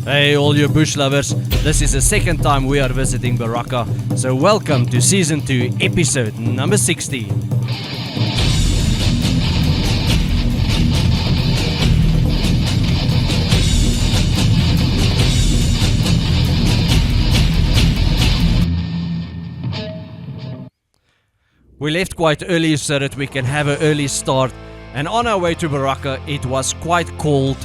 Hey all you bush lovers, this is the second time we are visiting Berakah, so welcome to Season 2, Episode number 60. We left quite early so that we can have an early start, and on our way to Berakah it was quite cold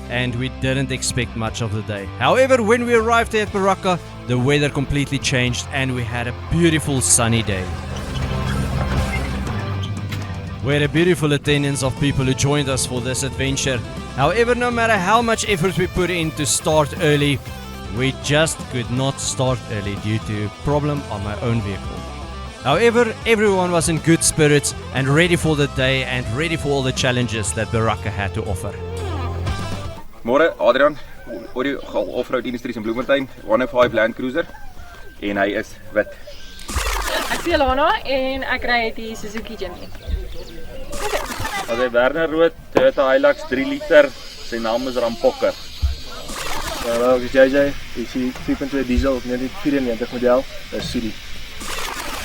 and we didn't expect much of the day. However, when we arrived at Berakah, the weather completely changed and we had a beautiful sunny day. We had a beautiful attendance of people who joined us for this adventure. However, no matter how much effort we put in to start early, we just could not start early due to a problem on my own vehicle. However, everyone was in good spirits and ready for the day and ready for all the challenges that Berakah had to offer. Môre, Adrian, Off-Road Industries in Bloemfontein, 105 Land Cruiser en hy is wit. Ek is Lana en ek ry die Suzuki Jimny. As hy Werner Rood, Toyota Hilux 3 liter, sy naam is Rampokker. Hallo, ek is JJ, ek is 4.2 diesel 1994 model, dis Sudi.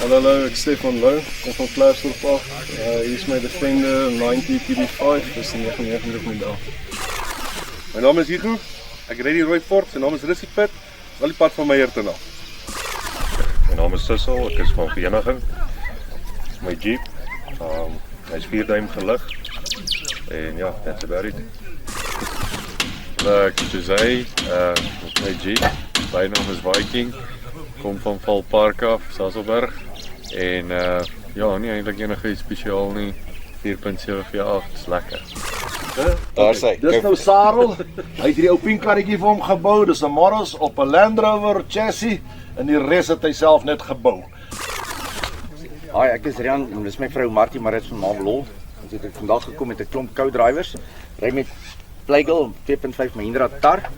Hallo, ek is Stefan Lou, kom van Klaasdorp af. Hier is my Defender 90 TB5, dis die 99 model. My naam is Hugo, ek ry die rooi Ford, sy naam is Rissie Pit, al die pad van Meyer te na. My naam is Sissel, ek is van Vereniging. Dit is my Jeep. Hy is 4 duim gelig. En ja, that's about it. Ek is José, dit is my Jeep. My naam is Viking. Kom van Valpark af, Saselberg. En ja, nie eintlik enige spesiaal nie. 4.748, dis lekker. Daar sê. Dis nou Sarel. Hy het hierdie ou pink karretjie vir hom gebou. Dis 'n Morris op 'n Land Rover chassis en die res het hy self net gebou. Hi, ek is Rian en dis my vrou Martie Marits van Marble. Ons het vandag gekom met 'n klomp co-drivers. Ry met Playgirl 2.5 Mahindra Tar.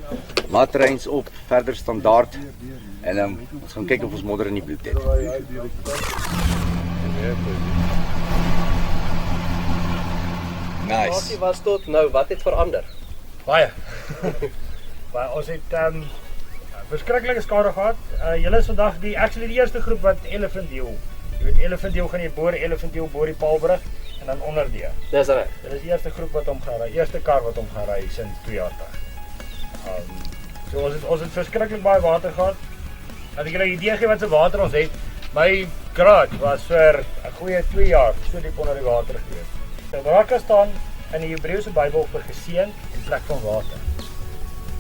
Maatreins op, verder standaard. En ons gaan kyk of ons modder in die bloed het. Nice. Was tot nou, wat het verander? Baie. Ons het verskriklike skade gehad. Julle is vandag die eerste groep wat Elephant Hill. Jy weet Elephant Hill gaan jy boor Elephant Hill boor die Paalbrug en dan onder die. Dis reg. Dit is die eerste groep wat hom gaan ry. Eerste kar wat hom gaan ry sinds 2 jaar terug. So ons het verskriklik baie water gehad. Dat ek julle 'n idee gee wat se water ons het. My garage was vir 'n goeie 2 jaar so diep onder die water gewees. Berakah staan in die Hebreëse Bybel vir geseën in plek van water.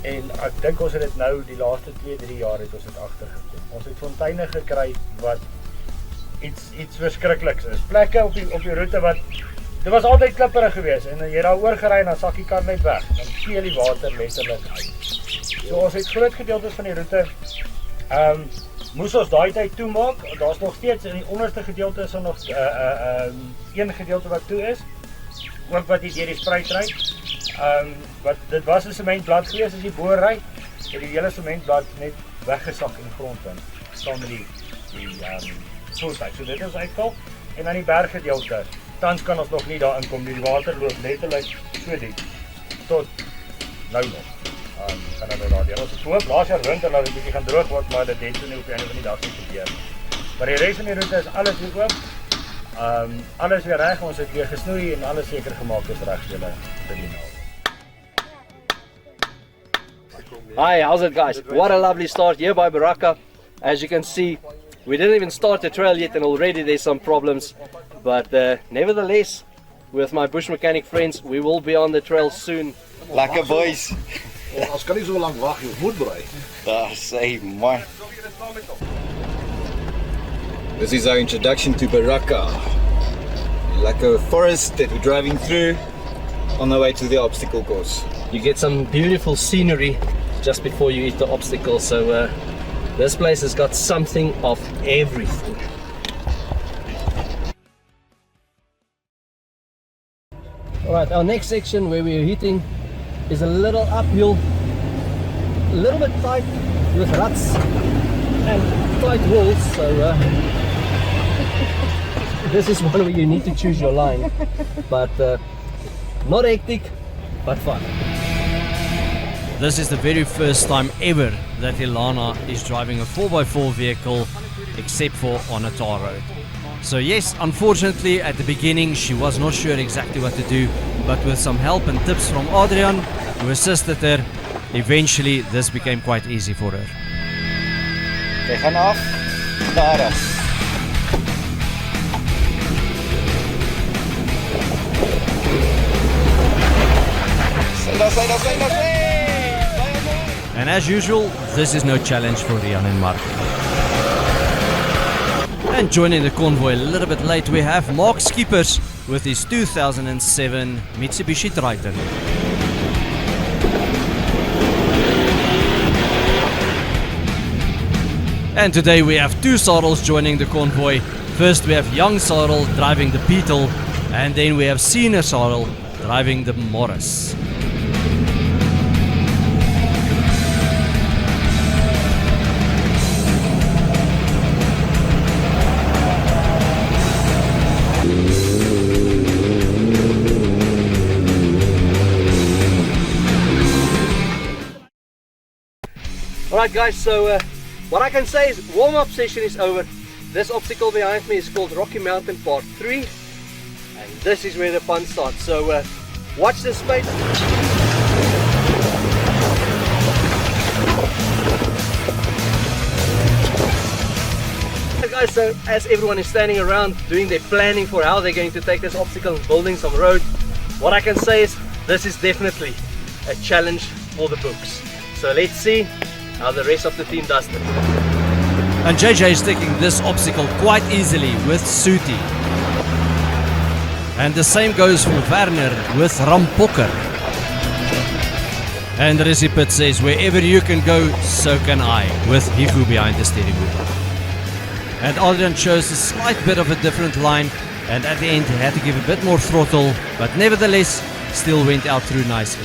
En ek dink ons het dit nou die laaste 2-3 jaar het ons dit agtergekom. Ons het fonteine gekry wat iets verskrikliks is. Plekke op die roete wat dit was altyd klipperig geweest en jy daar oor gery en dan sak die kar net weg. Dan vee die water letterlik uit. So ons het groot gedeeltes van die roete moes ons daai tyd toemaak. Daar's nog steeds in die onderste gedeelte is nog een gedeelte wat toe is. Ook wat hier deur die spruit ry. Wat dit was 'n sementblad gewees as jy boor ry, het die hele sementblad net weggesak in die grond in. Saam met die voertuig. So dit is uitval en dan die berggedeelte. Tans kan ons nog nie daar inkom nie. Die water loop letterlik so diep tot nou nog. Kan hulle daar deur. Ons het hoop laas jaar winter dat dit bietjie gaan droog word, maar dit het nie op die einde van die dag nie gebeur. Maar die res van die roete is alles weer oop. Alles weer reg, ons het weer gesnoei en alles seker gemaak is reg vir julle vir die nou. Hi, how's it guys? What a lovely start here by Berakah. As you can see, we didn't even start the trail yet and already there's some problems. But nevertheless, with my bush mechanic friends, we will be on the trail soon. Lekker boys. Ons kan nie so lank wag nie, ons moet bly. Daar sê my. This is our introduction to Berakah. Like a forest that we're driving through on the way to the obstacle course. You get some beautiful scenery just before you hit the obstacle, so this place has got something of everything. Alright, our next section where we're hitting is a little uphill, a little bit tight with ruts and tight walls, so this is one where you need to choose your line, but not hectic, but fun. This is the very first time ever that Ilana is driving a 4x4 vehicle except for on a tar road. So yes, unfortunately at the beginning she was not sure exactly what to do, but with some help and tips from Adrian, who assisted her, eventually this became quite easy for her. Jy gaan af, daar af. And as usual, this is no challenge for Rian and Martin. And joining the convoy a little bit late, we have Mark Skeepers with his 2007 Mitsubishi Triton. And today we have two Sarels joining the convoy. First we have young Sarel driving the Beetle, and then we have senior Sarel driving the Morris. Alright guys, so what I can say is warm-up session is over. This obstacle behind me is called Rocky Mountain Part 3, and this is where the fun starts. So watch this space. Hey guys, so as everyone is standing around doing their planning for how they're going to take this obstacle and building some road, what I can say is this is definitely a challenge for the books. So let's see how the rest of the team does it. And JJ is taking this obstacle quite easily with Suti. And the same goes for Werner with Rampokker. And Recipit says, wherever you can go, so can I, with Hiku behind the steering wheel. And Adrian chose a slight bit of a different line, and at the end he had to give a bit more throttle, but nevertheless still went out through nicely.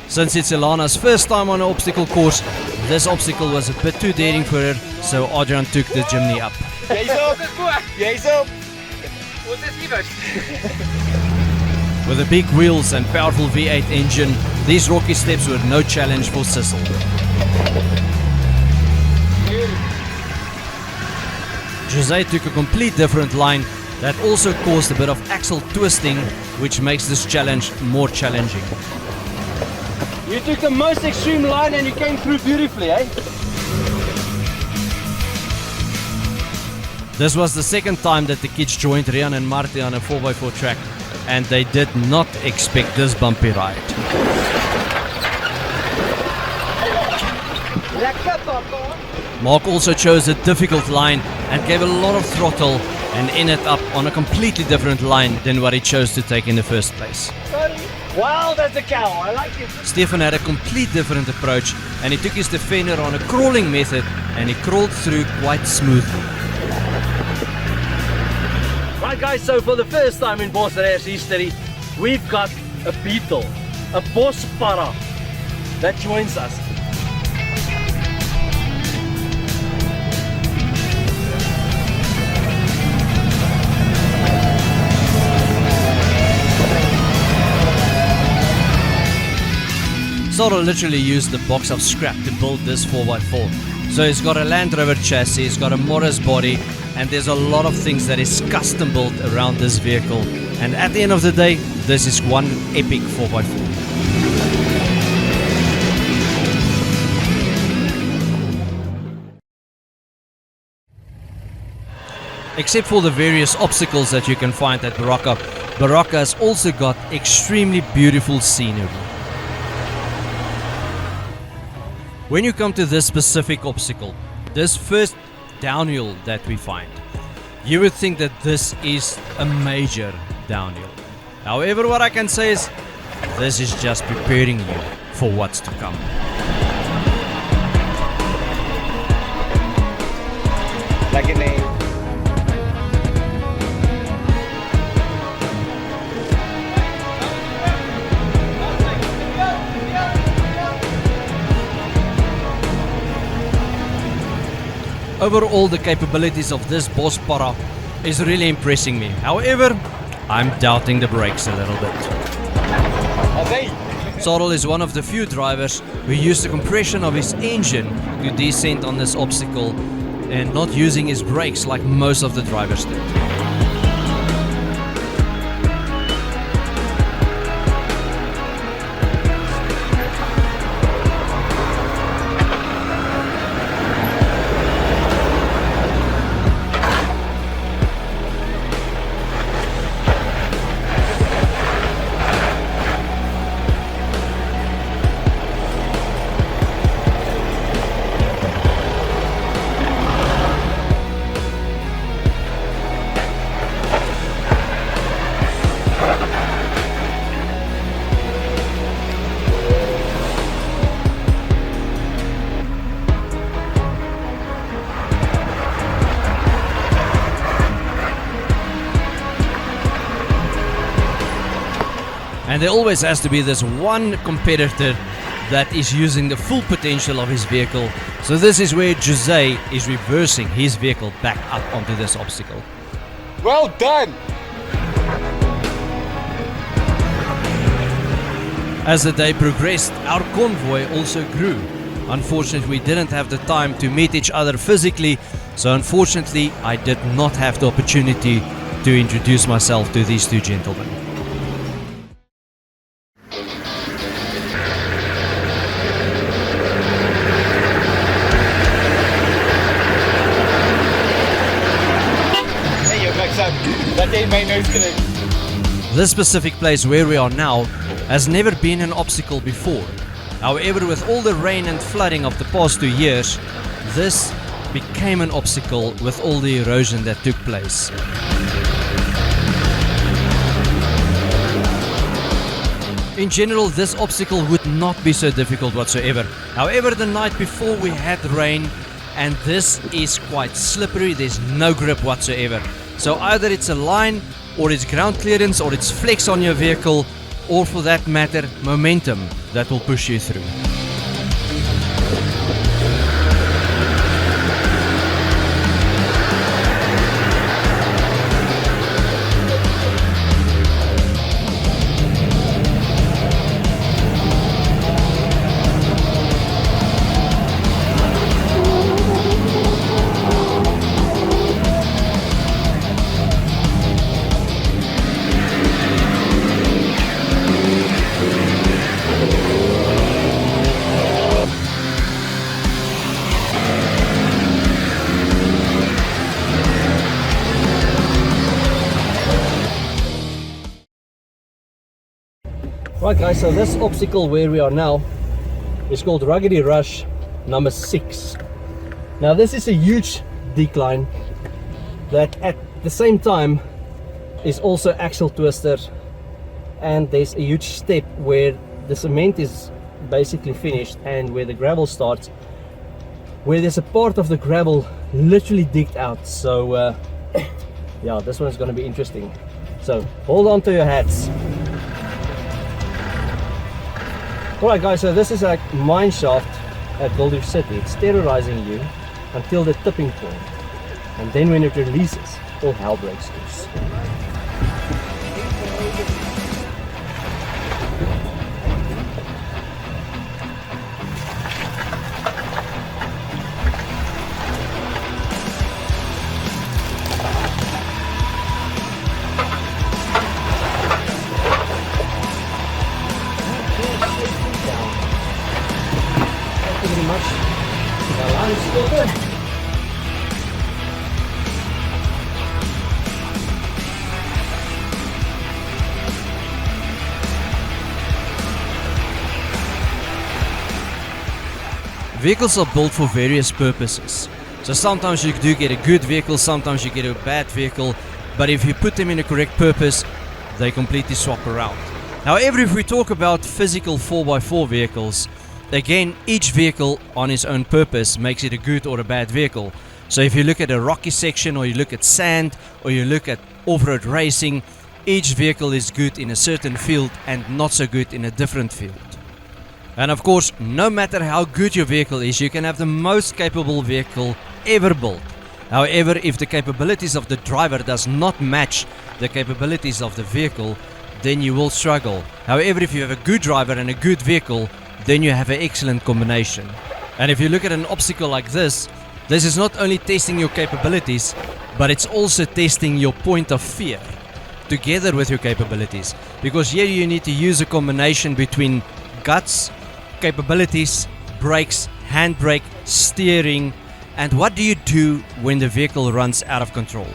Since it's Ilana's first time on an obstacle course, this obstacle was a bit too daring for her, so Adrian took the chimney up. With the big wheels and powerful V8 engine, these rocky steps were no challenge for Sissel. Jose took a complete different line that also caused a bit of axle twisting, which makes this challenge more challenging. You took the most extreme line and you came through beautifully, eh? This was the second time that the kids joined Rian and Marty on a 4x4 track, and they did not expect this bumpy ride. Mark also chose a difficult line and gave a lot of throttle and ended up on a completely different line than what he chose to take in the first place. Wow, that's a cow, I like it. Stefan had a complete different approach, and he took his defender on a crawling method, and he crawled through quite smoothly. Right guys, so for the first time in Bosryers history, we've got a Beetle, a Bosparra, that joins us. Sarel literally used the box of scrap to build this 4x4. So it's got a Land Rover chassis, it's got a Morris body, and there's a lot of things that is custom built around this vehicle. And at the end of the day, this is one epic 4x4. Except for the various obstacles that you can find at Berakah, Berakah has also got extremely beautiful scenery. When you come to this specific obstacle, this first downhill that we find, you would think that this is a major downhill. However, what I can say is, this is just preparing you for what's to come. Lekker nee. Overall, the capabilities of this Bosparra is really impressing me. However, I'm doubting the brakes a little bit. Sarel is one of the few drivers who used the compression of his engine to descend on this obstacle and not using his brakes like most of the drivers did. And there always has to be this one competitor that is using the full potential of his vehicle. So this is where Jose is reversing his vehicle back up onto this obstacle. Well done! As the day progressed, our convoy also grew. Unfortunately, we didn't have the time to meet each other physically, so unfortunately, I did not have the opportunity to introduce myself to these two gentlemen. This specific place where we are now has never been an obstacle before. However, with all the rain and flooding of the past 2 years, this became an obstacle with all the erosion that took place. In general, this obstacle would not be so difficult whatsoever. However, the night before we had rain, and this is quite slippery, there's no grip whatsoever. So either it's a line, or it's ground clearance, or it's flex on your vehicle, or for that matter, momentum that will push you through. Right guys, so this obstacle where we are now is called Ruggedy Rush number 6. Now this is a huge decline that at the same time is also axle twister, and there's a huge step where the cement is basically finished and where the gravel starts, where there's a part of the gravel literally digged out. So yeah, this one's going to be interesting. So hold on to your hats. Alright guys, so this is a mine shaft at Gold City. It's terrorizing you until the tipping point, and then when it releases, all hell breaks loose. Vehicles are built for various purposes. So sometimes you do get a good vehicle, sometimes you get a bad vehicle, but if you put them in a correct purpose, they completely swap around. However, if we talk about physical 4x4 vehicles, again, each vehicle on its own purpose makes it a good or a bad vehicle. So if you look at a rocky section, or you look at sand, or you look at off-road racing, each vehicle is good in a certain field and not so good in a different field. And of course, no matter how good your vehicle is, you can have the most capable vehicle ever built. However, if the capabilities of the driver does not match the capabilities of the vehicle, then you will struggle. However, if you have a good driver and a good vehicle, then you have an excellent combination. And if you look at an obstacle like this is not only testing your capabilities, but it's also testing your point of fear together with your capabilities. Because here you need to use a combination between guts, capabilities, brakes, handbrake, steering, and what do you do when the vehicle runs out of control?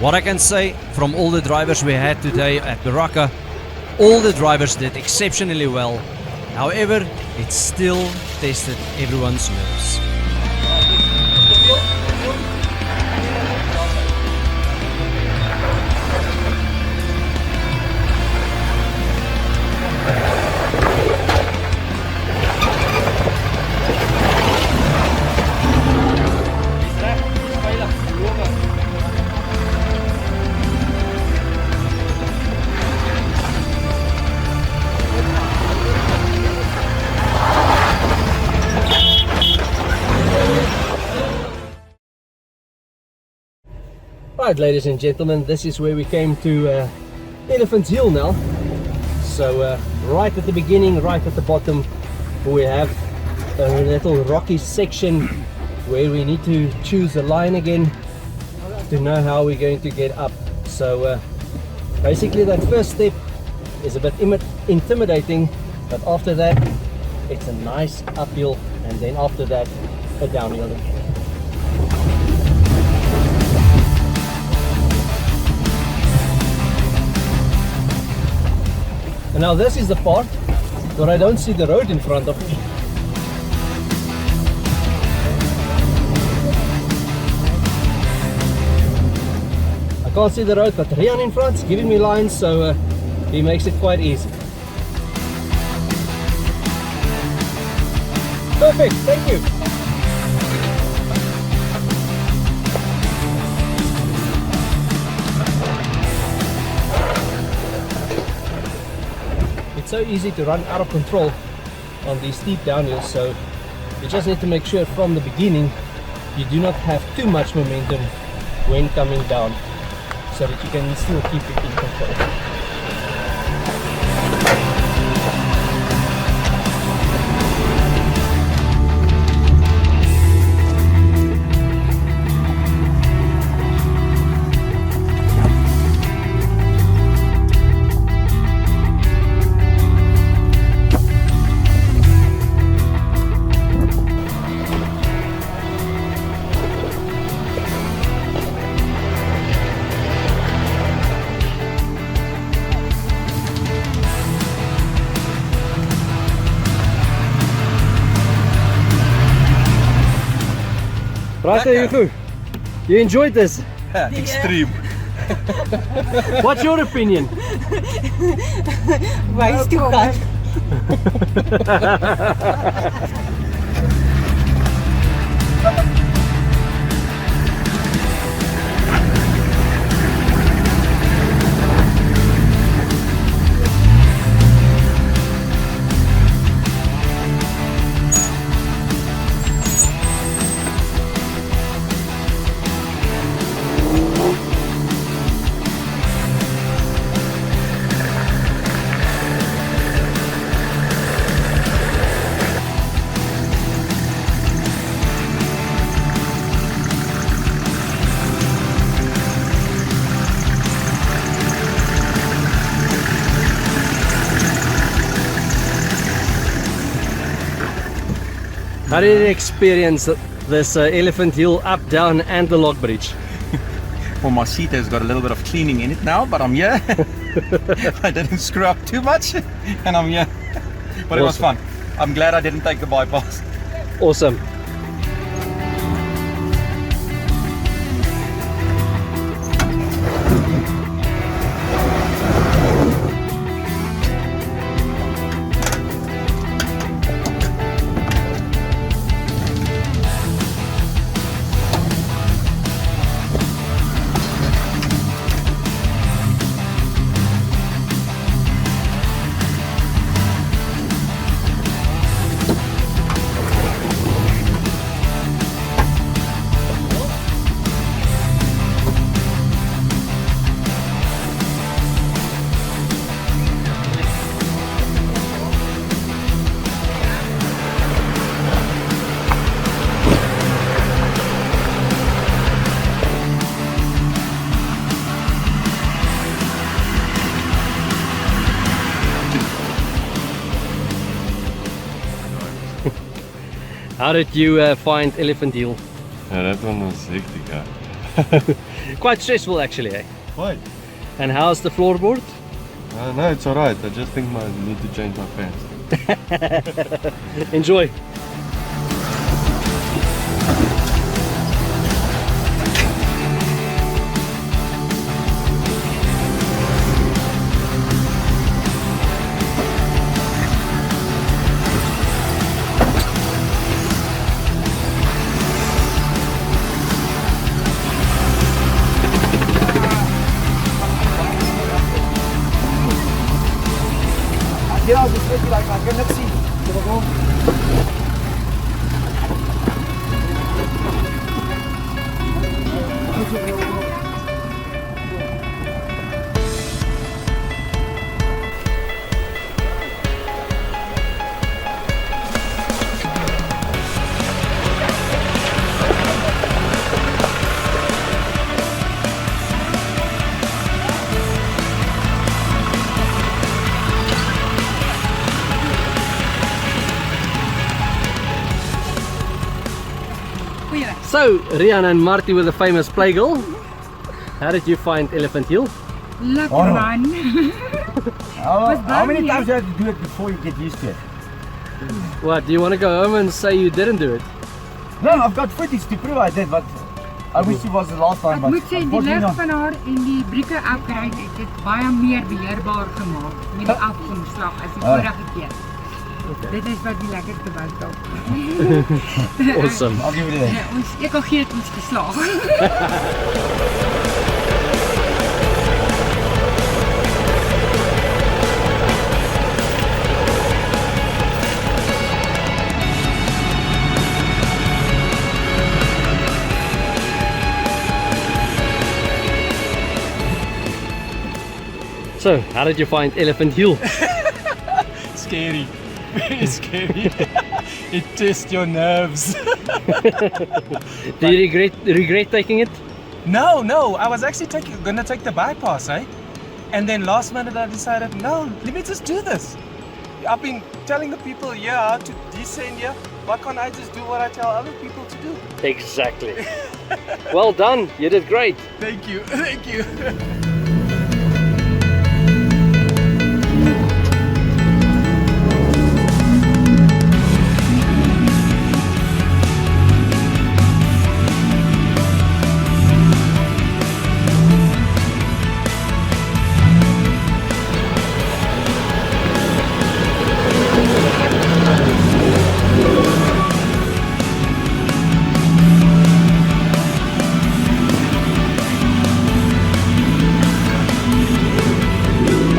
What I can say from all the drivers we had today at Berakah, all the drivers did exceptionally well. However, it still tested everyone's nerves. Right, ladies and gentlemen, this is where we came to Elephant's Hill now. So right at the beginning, right at the bottom, we have a little rocky section where we need to choose a line again to know how we're going to get up. So basically that first step is a bit intimidating, but after that it's a nice uphill, and then after that a downhill. And now this is the part where I don't see the road in front of me. I can't see the road, but Rian in front is giving me lines, so he makes it quite easy. Perfect, thank you. It's so easy to run out of control on these steep downhills, so you just need to make sure from the beginning you do not have too much momentum when coming down, so that you can still keep it in control. Right, Yufu, you enjoyed this? Extreme. What's your opinion? Wise to God. How did you experience this elephant hill up, down and the log bridge? Well, my seat has got a little bit of cleaning in it now, but I'm here. I didn't screw up too much, and I'm here. But it was fun. I'm glad I didn't take the bypass. Awesome. How did you find Elephant Hill? Yeah, that one was hectic, yeah. Quite stressful actually, eh? Quite. And how's the floorboard? No, it's alright. I just think I need to change my pants. Enjoy. Ja, dis net like I kan niks sien. Kom op. So, Rihanna and Marty with the famous playgirl. How did you find Elephant Hill? Love run. How many times do you have to do it before you get used to it? What, do you want to go home and say you didn't do it? No, I've got footage to prove I did, but I wish it was the last time. Ek moet sê die lig van haar en die brieke upgrade het dit baie meer beheerbaar gemaak met die afkomslag as die vorige keer. Dit is wat die lekkerste was dalk. Awesome. I'll give it a Ja, ons EKG het ons geslaag. So, how did you find Elephant Hill? Scary. Very scary. It tests your nerves. Do you regret taking it? No, no. I was actually gonna take the bypass, eh? And then last minute I decided, no, let me just do this. I've been telling the people here how to descend here. Why can't I just do what I tell other people to do? Exactly. Well done. You did great. Thank you. Thank you.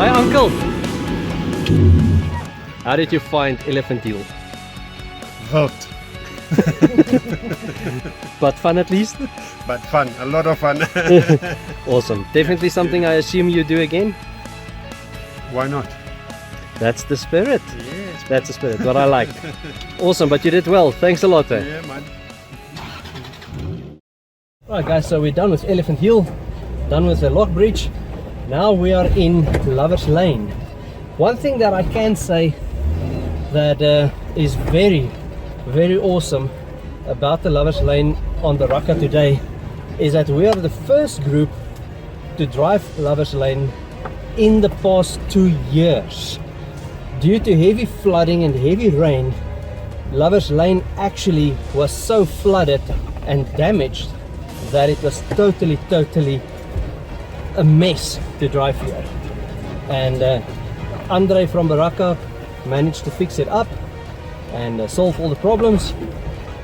Hi, Uncle. How did you find Elephant Hill? Hot. But fun at least? But fun, a lot of fun. Awesome. Definitely something I assume you do again? Why not? That's the spirit. Yes. That's the spirit, what I like. Awesome, but you did well. Thanks a lot. Yeah, man. Alright guys, so we're done with Elephant Hill, done with the lock bridge. Now we are in Lovers Lane. One thing that I can say that is very, very awesome about the Lovers Lane on Berakah today is that we are the first group to drive Lovers Lane in the past 2 years. Due to heavy flooding and heavy rain, Lovers Lane actually was so flooded and damaged that it was totally a mess to drive here. And Andre from Berakah managed to fix it up and solve all the problems.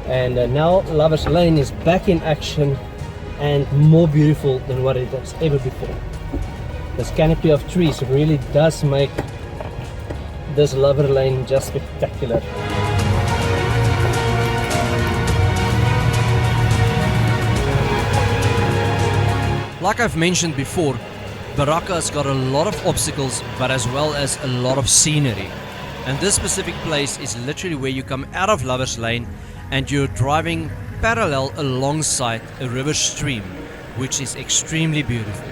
And now Lovers Lane is back in action and more beautiful than what it was ever before. This canopy of trees really does make this Lover Lane just spectacular. Like I've mentioned before, Berakah's got a lot of obstacles, but as well as a lot of scenery. And this specific place is literally where you come out of Lovers Lane and you're driving parallel alongside a river stream, which is extremely beautiful.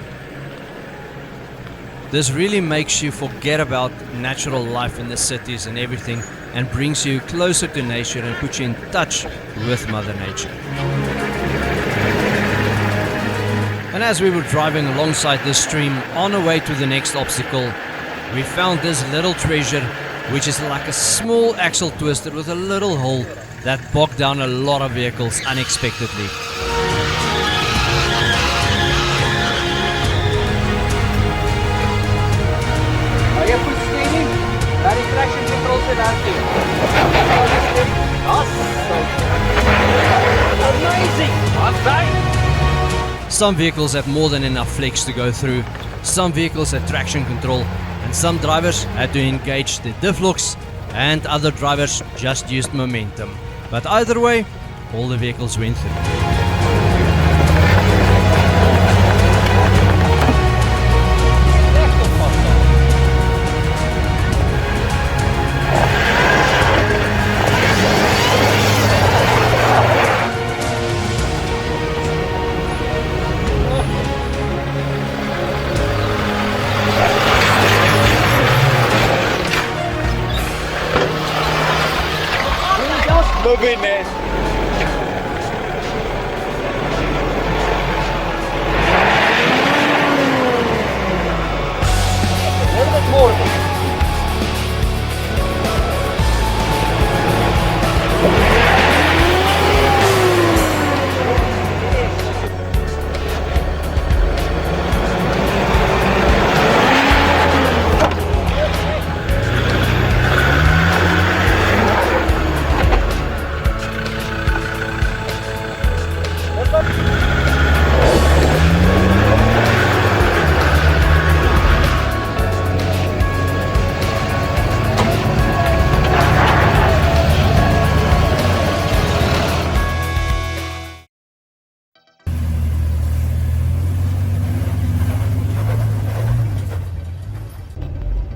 This really makes you forget about natural life in the cities and everything, and brings you closer to nature and puts you in touch with Mother Nature. And as we were driving alongside this stream on our way to the next obstacle, we found this little treasure, which is like a small axle twister with a little hole that bogged down a lot of vehicles unexpectedly. Are you goed steady? Laat die traction control sit active. Amazing! Outside. Some vehicles have more than enough flex to go through, some vehicles had traction control, and some drivers had to engage the diff locks, and other drivers just used momentum. But either way, all the vehicles went through. Move in, man. A little bit more.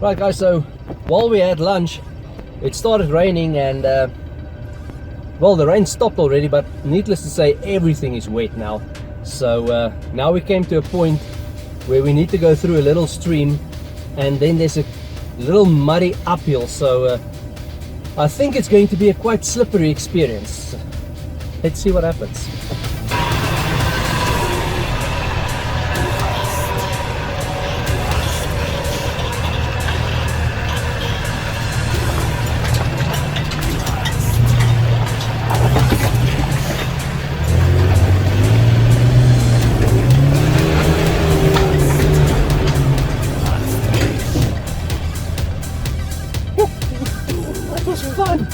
Right guys, so while we had lunch, it started raining and well, the rain stopped already, but needless to say, everything is wet now. So now we came to a point where we need to go through a little stream, and then there's a little muddy uphill, so I think it's going to be a quite slippery experience. Let's see what happens. That was fun!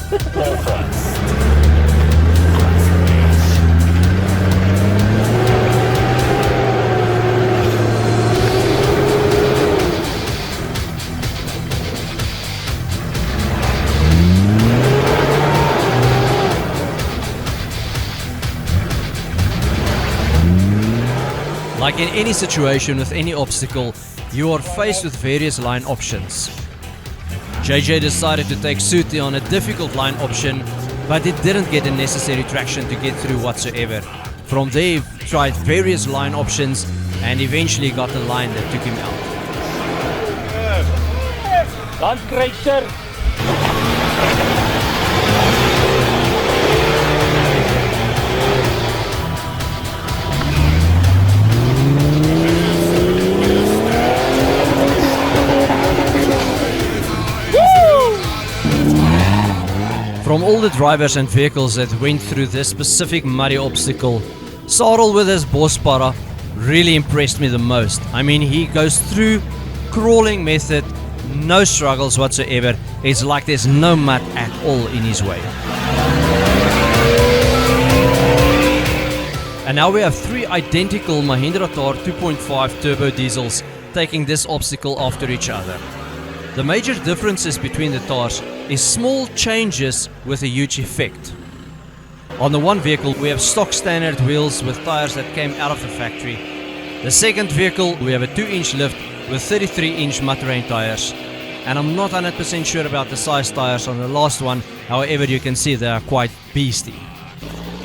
Like in any situation with any obstacle, you are faced with various line options. JJ decided to take Suti on a difficult line option, but it didn't get the necessary traction to get through whatsoever. From there, he tried various line options and eventually got the line that took him out. Landkruiser. From all the drivers and vehicles that went through this specific muddy obstacle, Sarel with his Bosryers really impressed me the most. I mean, he goes through crawling method, no struggles whatsoever. It's like there's no mud at all in his way. And now we have three identical Mahindra Thar 2.5 turbo diesels taking this obstacle after each other. The major differences between the Thars is small changes with a huge effect. On the one vehicle we have stock standard wheels with tires that came out of the factory. The second vehicle we have a 2-inch lift with 33-inch mud-terrain tires. And I'm not 100% sure about the size tires on the last one, however you can see they are quite beastie.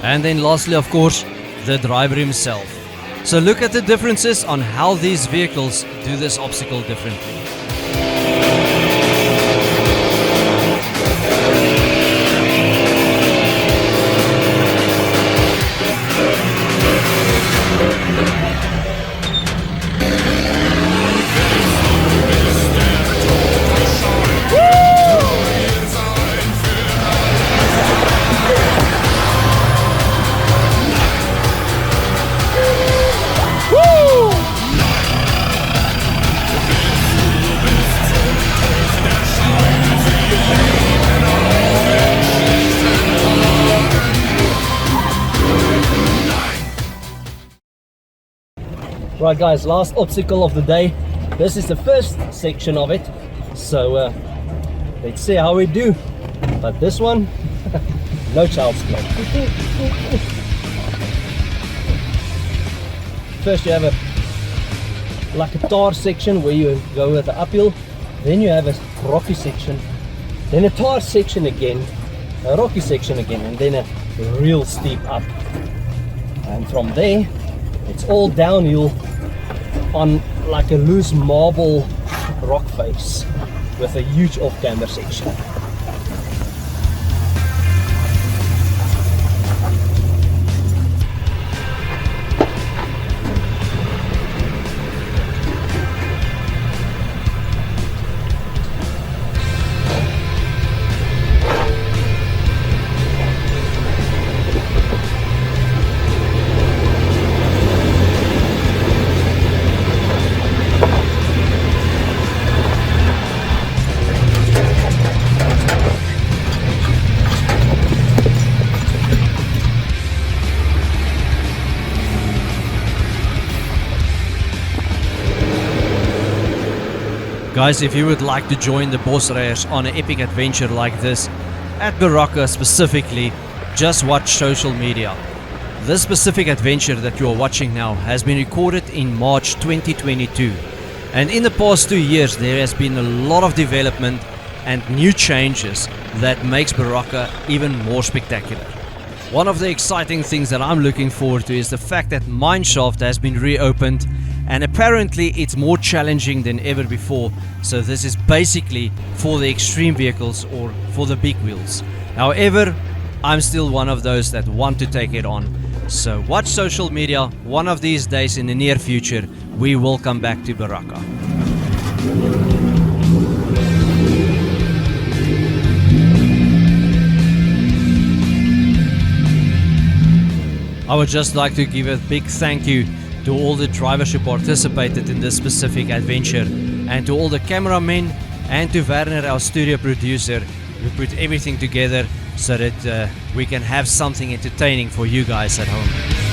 And then lastly, of course, the driver himself. So look at the differences on how these vehicles do this obstacle differently. Right guys, last obstacle of the day. This is the first section of it, so let's see how we do. But this one, no child's play. First you have like a tar section where you go with the uphill, then you have a rocky section, then a tar section again, a rocky section again, and then a real steep up. And from there, it's all downhill on like a loose marble rock face with a huge off-camber section. Guys, if you would like to join the Bosryers on an epic adventure like this, at Berakah specifically, just watch social media. This specific adventure that you are watching now has been recorded in March 2022. And in the past 2 years there has been a lot of development and new changes that makes Berakah even more spectacular. One of the exciting things that I'm looking forward to is the fact that Mineshaft has been reopened, and apparently it's more challenging than ever before. So this is basically for the extreme vehicles or for the big wheels. However, I'm still one of those that want to take it on. So watch social media. One of these days in the near future, we will come back to Berakah. I would just like to give a big thank you to all the drivers who participated in this specific adventure, and to all the cameramen, and to Werner, our studio producer, who put everything together so that we can have something entertaining for you guys at home.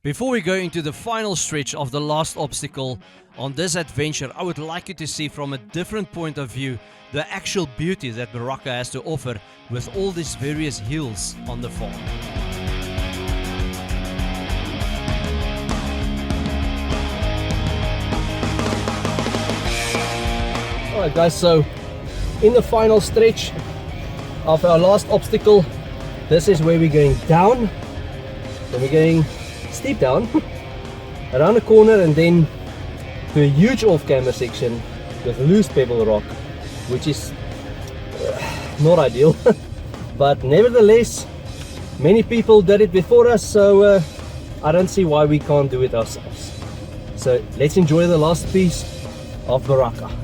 Before we go into the final stretch of the last obstacle on this adventure, I would like you to see from a different point of view the actual beauty that Berakah has to offer with all these various hills on the farm. Alright guys, so in the final stretch of our last obstacle, this is where we're going down. So we're going steep down around the corner and then to a huge off-camber section with loose pebble rock, which is not ideal but nevertheless many people did it before us, so I don't see why we can't do it ourselves. So let's enjoy the last piece of Berakah.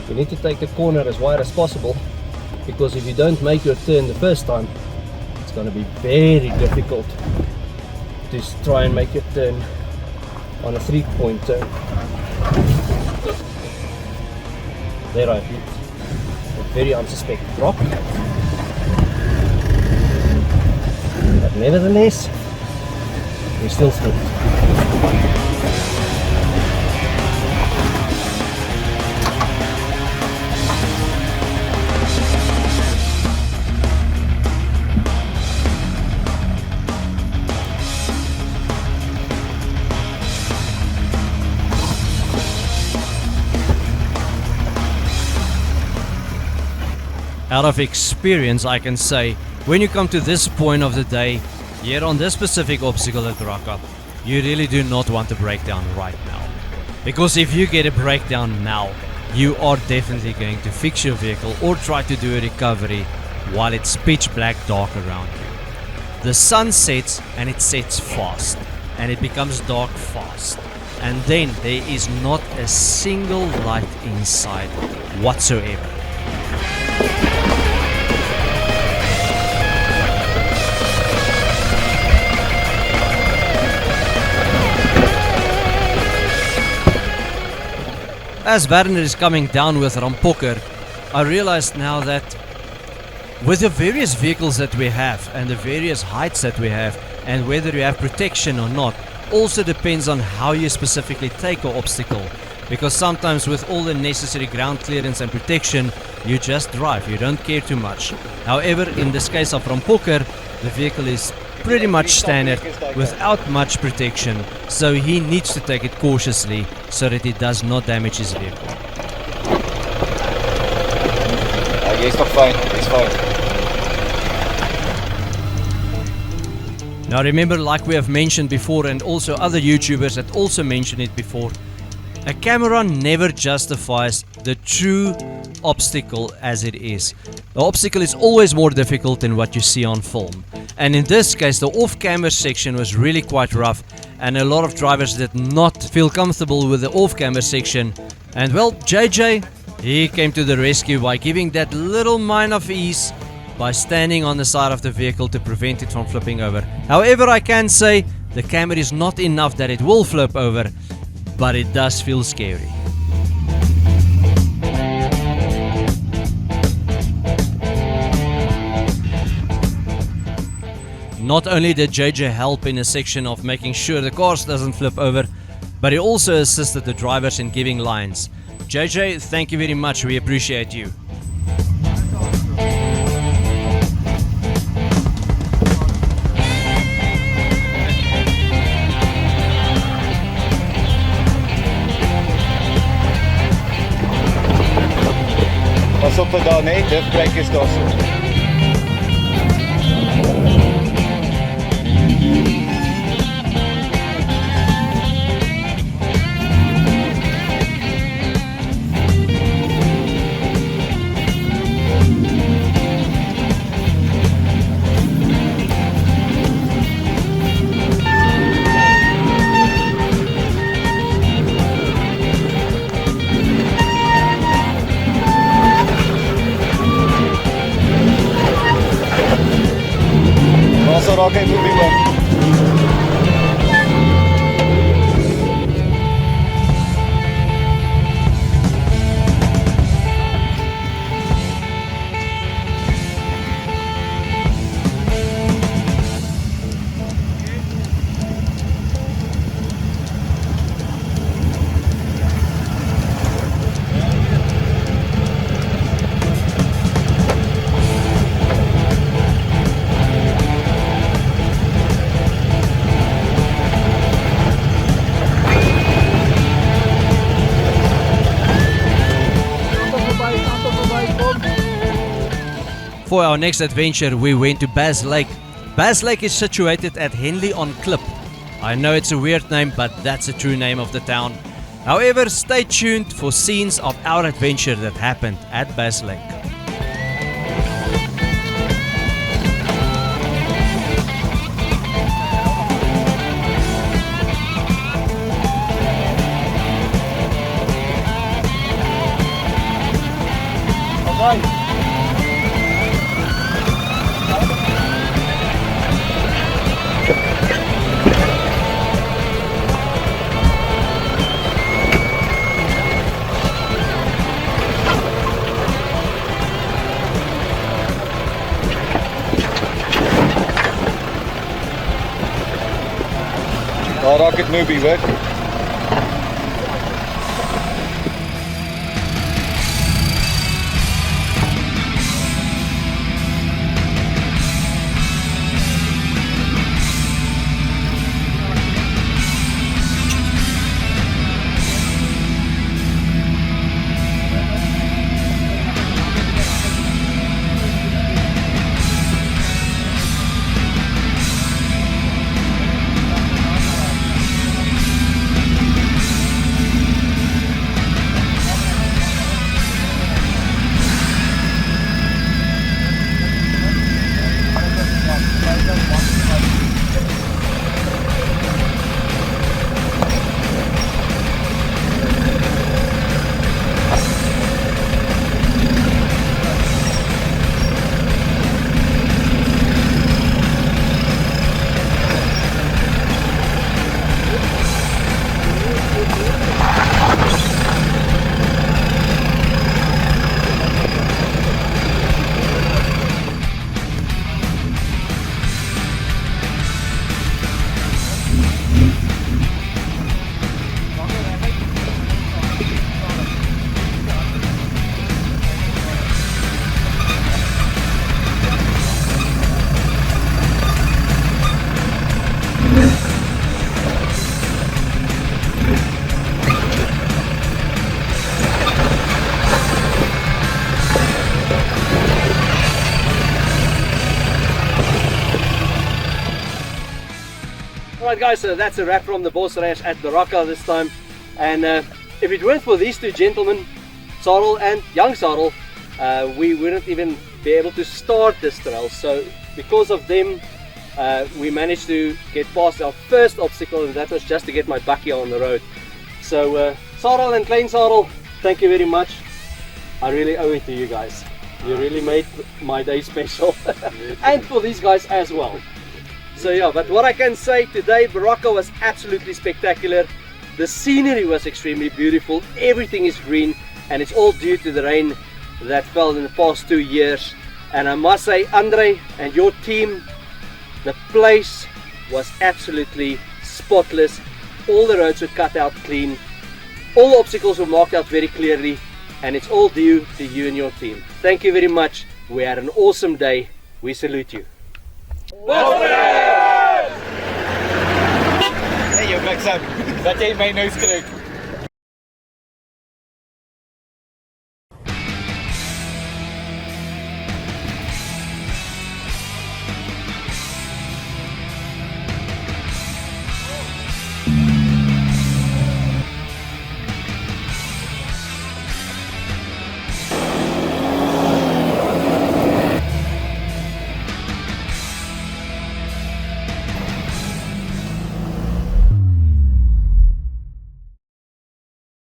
You need to take the corner as wide as possible, because if you don't make your turn the first time, it's going to be very difficult to try and make your turn on a 3-point turn. There I hit a very unsuspected drop, but nevertheless, we're still through. Out of experience, I can say, when you come to this point of the day, here on this specific obstacle at Berakah, you really do not want to break down right now. Because if you get a breakdown now, you are definitely going to fix your vehicle or try to do a recovery while it's pitch black dark around you. The sun sets and it sets fast, and it becomes dark fast. and then there is not a single light inside whatsoever. As Werner is coming down with Rampokker, I realized now that with the various vehicles that we have and the various heights that we have and whether you have protection or not also depends on how you specifically take an obstacle, because sometimes with all the necessary ground clearance and protection you just drive, you don't care too much. However, in this case of Rampokker, the vehicle is pretty much standard without much protection, so he needs to take it cautiously so that it does not damage his vehicle. Jy's nog fyn, jy's fyn. Now remember, like we have mentioned before, and also other YouTubers that also mentioned it before, a camera never justifies the true obstacle as it is. The obstacle is always more difficult than what you see on film. And in this case, the off-camera section was really quite rough, and a lot of drivers did not feel comfortable with the off-camera section. And well, JJ, he came to the rescue by giving that little mine of ease by standing on the side of the vehicle to prevent it from flipping over. However, I can say the camera is not enough that it will flip over, but it does feel scary. Not only did JJ help in a section of making sure the cars doesn't flip over, but he also assisted the drivers in giving lines. JJ, thank you very much, we appreciate you. Pas op vir daar net, dit breek is daar so. Okay, moving on. For our next adventure, we went to Bass Lake. Bass Lake is situated at Henley on Klip. I know it's a weird name, but that's the true name of the town. However, stay tuned for scenes of our adventure that happened at Bass Lake. Daar raak het Nubie weg. Alright guys, so that's a wrap from the Bosryers at Berakah this time. And if it weren't for these two gentlemen, Sarel and young Sarel, we wouldn't even be able to start this trail. So because of them, we managed to get past our first obstacle, and that was just to get my bakkie on the road. So Sarel and Klein Sarel, thank you very much. I really owe it to you guys. You really made my day special. And for these guys as well. So yeah, but what I can say today, Berakah was absolutely spectacular. The scenery was extremely beautiful. Everything is green, and it's all due to the rain that fell in the past 2 years. And I must say, Andre and your team, the place was absolutely spotless. All the roads were cut out clean. All the obstacles were marked out very clearly, and it's all due to you and your team. Thank you very much. We had an awesome day. We salute you. Hey, you mix up. That ain't my nose correct.